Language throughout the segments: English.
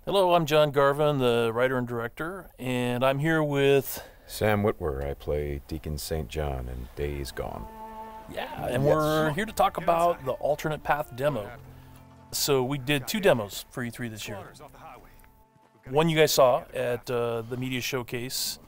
Hello, I'm John Garvin, the writer and director, and I'm here with... Sam Witwer. I play Deacon St. John in Days Gone. Yeah, and we're here to talk about the alternate path demo. So we did 2 demos for E3 this year. One you guys saw at the media showcase,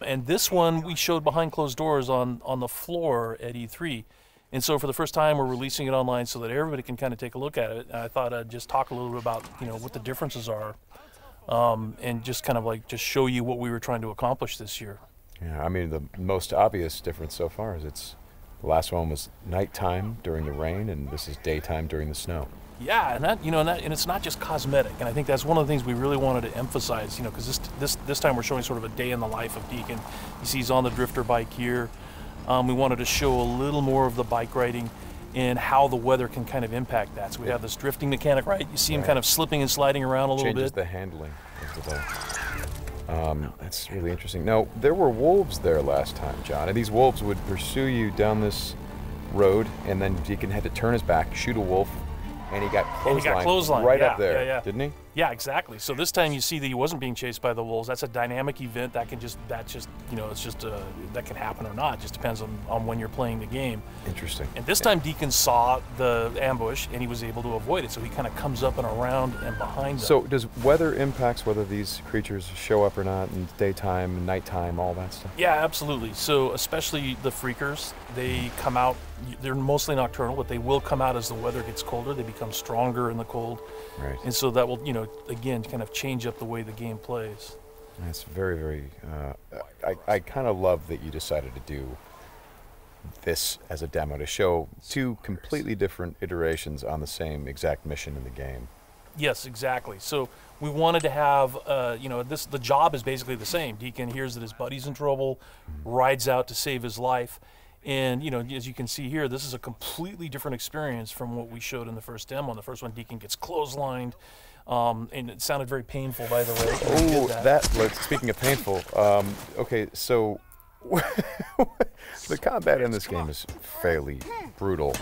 and this one we showed behind closed doors on the floor at E3. And so for the first time, we're releasing it online so that everybody can kind of take a look at it. And I thought I'd just talk a little bit about, what the differences are, and just kind of like just show you what we were trying to accomplish this year. Yeah, I mean, the most obvious difference so far is the last one was nighttime during the rain, and this is daytime during the snow. Yeah, and it's not just cosmetic. And I think that's one of the things we really wanted to emphasize, because this time we're showing sort of a day in the life of Deacon. You see he's on the drifter bike here. We wanted to show a little more of the bike riding and how the weather can kind of impact that. So we have this drifting mechanic, right? You see him kind of slipping and sliding around a little bit. Changes the handling of the bike. That's really interesting. Now, there were wolves there last time, John, and these wolves would pursue you down this road, and then Deacon had to turn his back, shoot a wolf, and he got clotheslined right up there, didn't he? Yeah, exactly. So this time you see that he wasn't being chased by the wolves. That's a dynamic event. That can that can happen or not. It just depends on when you're playing the game. Interesting. And this time Deacon saw the ambush and he was able to avoid it. So he kind of comes up and around and behind them. So does weather impacts whether these creatures show up or not in daytime, nighttime, all that stuff? Yeah, absolutely. So especially the freakers, they come out, they're mostly nocturnal, but they will come out as the weather gets colder. They become stronger in the cold. Right. And so that will, again, kind of change up the way the game plays. That's very, very, I kind of love that you decided to do this as a demo to show 2 completely different iterations on the same exact mission in the game. Yes, exactly. So we wanted to have, the job is basically the same. Deacon hears that his buddy's in trouble, rides out to save his life. And, as you can see here, this is a completely different experience from what we showed in the first demo. In the first one, Deacon gets clotheslined, and it sounded very painful, by the way. Oh, speaking of painful, okay, so the combat in this game is fairly brutal.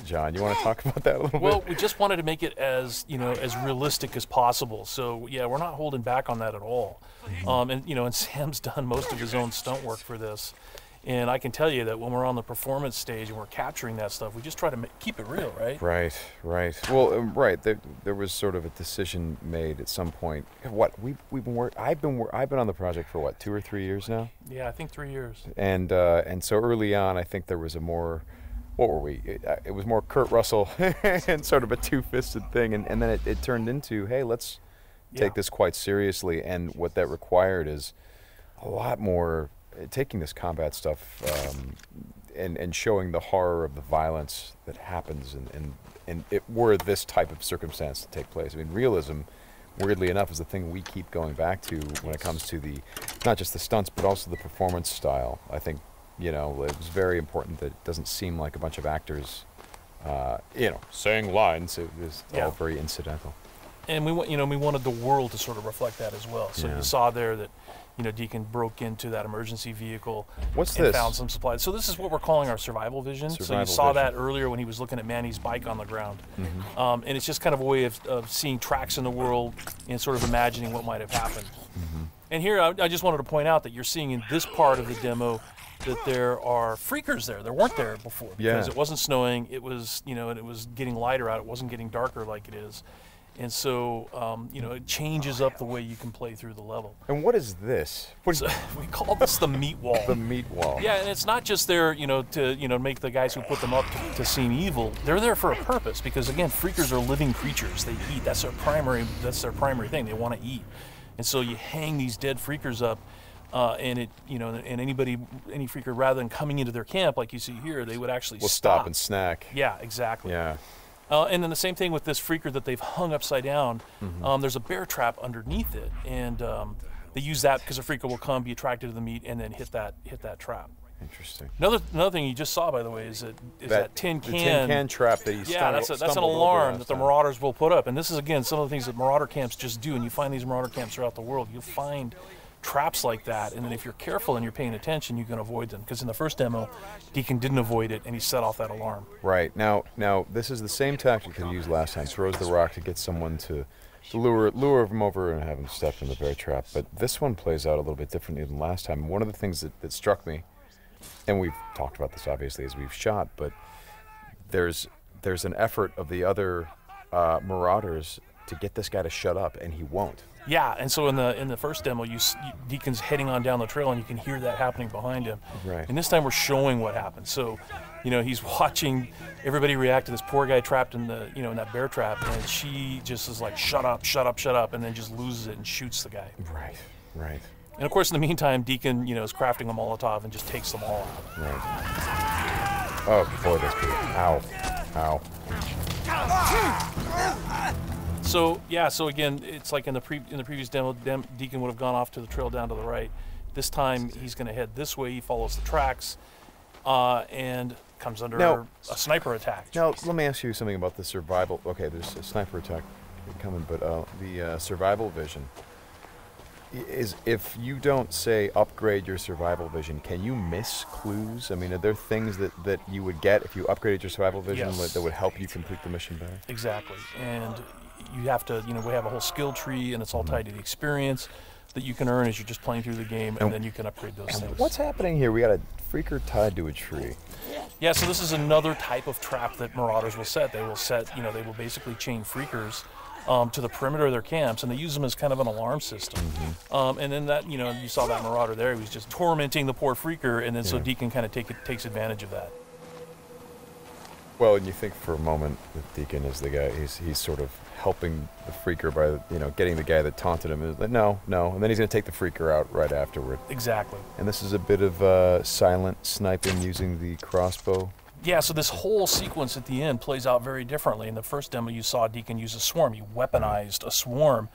John, you want to talk about that a little bit? Well, we just wanted to make it as, as realistic as possible. So, yeah, we're not holding back on that at all. And Sam's done most of his own stunt work for this. And I can tell you that when we're on the performance stage and we're capturing that stuff, we just try to keep it real, right? Right. Well, right. There was sort of a decision made at some point. I've been on the project for what, 2 or 3 years now? Yeah, I think 3 years. And so early on, I think there was a more, what were we? It was more Kurt Russell and sort of a two-fisted thing, and then it turned into, hey, let's take this quite seriously. And what that required is a lot more. Taking this combat stuff and showing the horror of the violence that happens and were this type of circumstance to take place. I mean, realism, weirdly enough, is the thing we keep going back to when it comes to not just the stunts, but also the performance style. I think, it was very important that it doesn't seem like a bunch of actors, saying lines. It was all very incidental. And we wanted the world to sort of reflect that as well. So you saw there that, Deacon broke into that emergency vehicle and found some supplies. So this is what we're calling our survival vision. So you saw that earlier when he was looking at Manny's bike on the ground. And it's just kind of a way of seeing tracks in the world and sort of imagining what might have happened. And here I just wanted to point out that you're seeing in this part of the demo that there are freakers there. There weren't there before because it wasn't snowing. It was, and it was getting lighter out. It wasn't getting darker like it is. And so, it changes up the way you can play through the level. And what is this? So, we call this the meat wall. The meat wall. Yeah, and it's not just there, to make the guys who put them up to seem evil. They're there for a purpose because, again, freakers are living creatures. They eat. That's their primary thing. They want to eat. And so you hang these dead freakers up, and any freaker, rather than coming into their camp like you see here, they would actually stop and snack. Yeah, exactly. Yeah. And then the same thing with this freaker that they've hung upside down. There's a bear trap underneath it, and they use that because a freaker will come, be attracted to the meat, and then hit that trap. Interesting. Another thing you just saw, by the way, is that tin can. The tin can trap that you that's an alarm that the marauders will put up. And this is, again, some of the things that marauder camps just do. And you find these marauder camps throughout the world. You'll find traps like that, and then if you're careful and you're paying attention, you can avoid them. Because in the first demo, Deacon didn't avoid it, and he set off that alarm. Right. Now this is the same tactic that he used last time. Throws the rock to get someone to lure him over and have him step in the bear trap. But this one plays out a little bit differently than last time. One of the things that struck me, and we've talked about this obviously as we've shot, but there's an effort of the other Marauders to get this guy to shut up, and he won't. Yeah, and so in the first demo, Deacon's heading on down the trail, and you can hear that happening behind him. Right. And this time we're showing what happened. So, he's watching everybody react to this poor guy trapped in the in that bear trap, and she just is like, shut up, shut up, shut up, and then just loses it and shoots the guy. Right. Right. And of course, in the meantime, Deacon is crafting a Molotov and just takes them all out. Right. Oh boy, that's good. Ow. Ow. So again, it's like in the previous demo, Deacon would have gone off to the trail down to the right. This time he's going to head this way. He follows the tracks, and comes under a sniper attack. Now let me ask you something about the survival. Okay, there's a sniper attack coming, but the survival vision is, if you don't say upgrade your survival vision, can you miss clues? I mean, are there things that you would get if you upgraded your survival vision that would help you complete the mission better? Exactly, and you have to, we have a whole skill tree, and it's all tied to the experience that you can earn as you're just playing through the game, and then you can upgrade those things. What's happening here? We got a freaker tied to a tree. Yeah, so this is another type of trap that Marauders will set. They will they will basically chain freakers to the perimeter of their camps, and they use them as kind of an alarm system. And then that, you saw that Marauder there. He was just tormenting the poor freaker, and then so Deacon kind of takes advantage of that. Well, and you think for a moment that Deacon is the guy, he's sort of helping the freaker by, getting the guy that taunted him. Is like, no, and then he's going to take the freaker out right afterward. Exactly. And this is a bit of silent sniping using the crossbow. Yeah, so this whole sequence at the end plays out very differently. In the first demo, you saw Deacon use a swarm. He weaponized a swarm,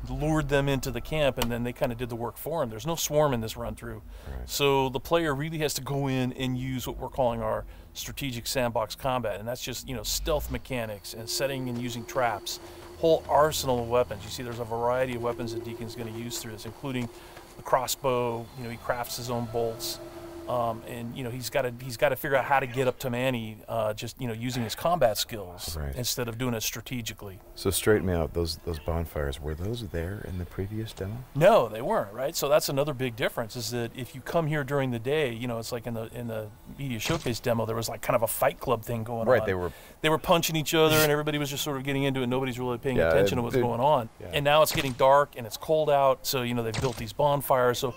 lured them into the camp, and then they kind of did the work for him. There's no swarm in this run-through. Right. So the player really has to go in and use what we're calling our strategic sandbox combat, and that's just, stealth mechanics and setting and using traps, whole arsenal of weapons. You see there's a variety of weapons that Deacon's going to use through this, including the crossbow. He crafts his own bolts. And he's got to figure out how to get up to Manny, just using his combat skills instead of doing it strategically. So straighten me out. Those bonfires, were those there in the previous demo? No, they weren't. Right. So that's another big difference. Is that if you come here during the day, it's like in the media showcase demo, there was like kind of a fight club thing going on. Right. They were punching each other, and everybody was just sort of getting into it. Nobody's really paying attention to what's going on. Yeah. And now it's getting dark and it's cold out. So they've built these bonfires. So.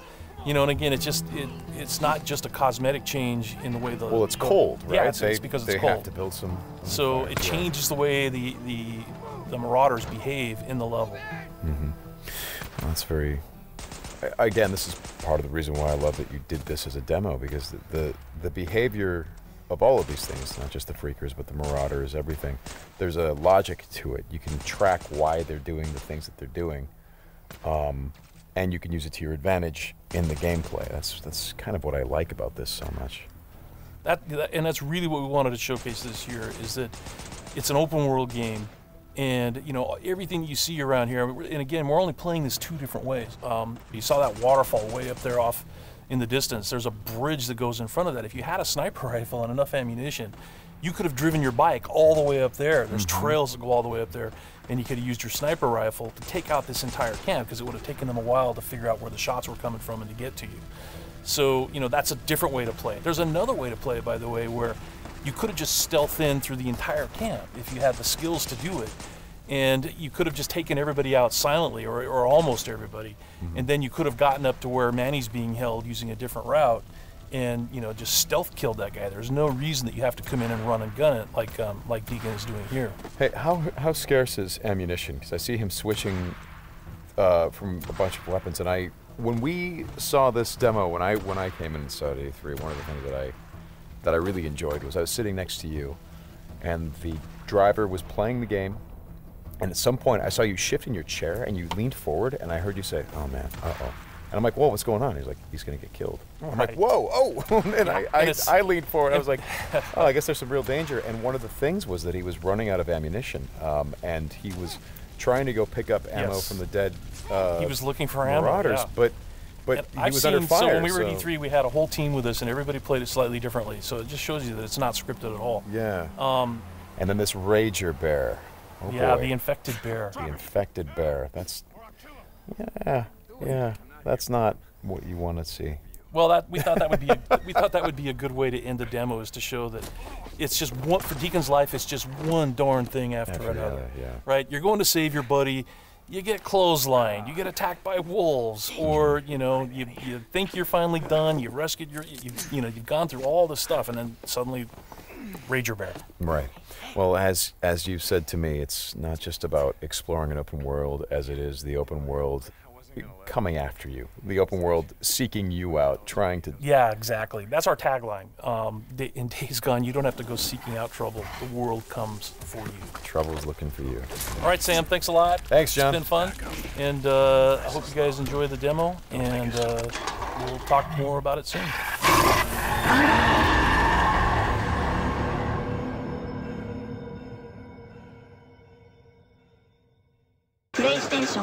And again, it's not just a cosmetic change in the way the... Well, it's cold, right? Yeah, it's because it's cold. They have to build some... So it changes the way the Marauders behave in the level. Mm-hmm. Well, that's very... Again, this is part of the reason why I love that you did this as a demo, because the behavior of all of these things, not just the freakers, but the Marauders, everything, there's a logic to it. You can track why they're doing the things that they're doing. And you can use it to your advantage in the gameplay. That's kind of what I like about this so much. And that's really what we wanted to showcase this year, is that it's an open world game, and everything you see around here. And again, we're only playing this two different ways. You saw that waterfall way up there off in the distance. There's a bridge that goes in front of that. If you had a sniper rifle and enough ammunition, you could have driven your bike all the way up there. There's trails that go all the way up there, and you could have used your sniper rifle to take out this entire camp, because it would have taken them a while to figure out where the shots were coming from and to get to you. So, that's a different way to play. There's another way to play, by the way, where you could have just stealthed in through the entire camp if you had the skills to do it. And you could have just taken everybody out silently, or almost everybody, and then you could have gotten up to where Manny's being held using a different route, and just stealth killed that guy. There's no reason that you have to come in and run and gun it like Deacon is doing here. Hey, how scarce is ammunition? Because I see him switching from a bunch of weapons, and when we saw this demo, when I came in and saw it at E3, one of the things that I really enjoyed was I was sitting next to you, and the driver was playing the game. And at some point, I saw you shift in your chair, and you leaned forward, and I heard you say, "Oh man, uh-oh." And I'm like, "Whoa, what's going on?" He's like, "He's going to get killed." I'm like, "Whoa, oh!" And I leaned forward. I was like, "Oh, I guess there's some real danger." And one of the things was that he was running out of ammunition, and he was trying to go pick up ammo from the dead. He was looking for Marauders, ammo. Yeah. but But he was under fire. So when we were at E3, we had a whole team with us, and everybody played it slightly differently. So it just shows you that it's not scripted at all. Yeah. And then this Rager bear. Oh yeah, boy. the infected bear. The infected bear. That's, yeah. That's not what you want to see. Well, we thought that would be a good way to end the demo, is to show that it's just one, for Deacon's life. It's just one darn thing after another. Yeah. Right? You're going to save your buddy. You get clotheslined, you get attacked by wolves, or you think you're finally done. You rescued you've gone through all this stuff, and then suddenly, Rager Bear. Right. Well, as you said to me, it's not just about exploring an open world, as it is the open world coming after you, the open world seeking you out, trying to. Yeah, exactly. That's our tagline. In Days Gone, you don't have to go seeking out trouble. The world comes for you. Trouble's looking for you. All right, Sam. Thanks a lot. Thanks, John. It's been fun, and I hope you guys enjoy the demo, and we'll talk more about it soon. PlayStation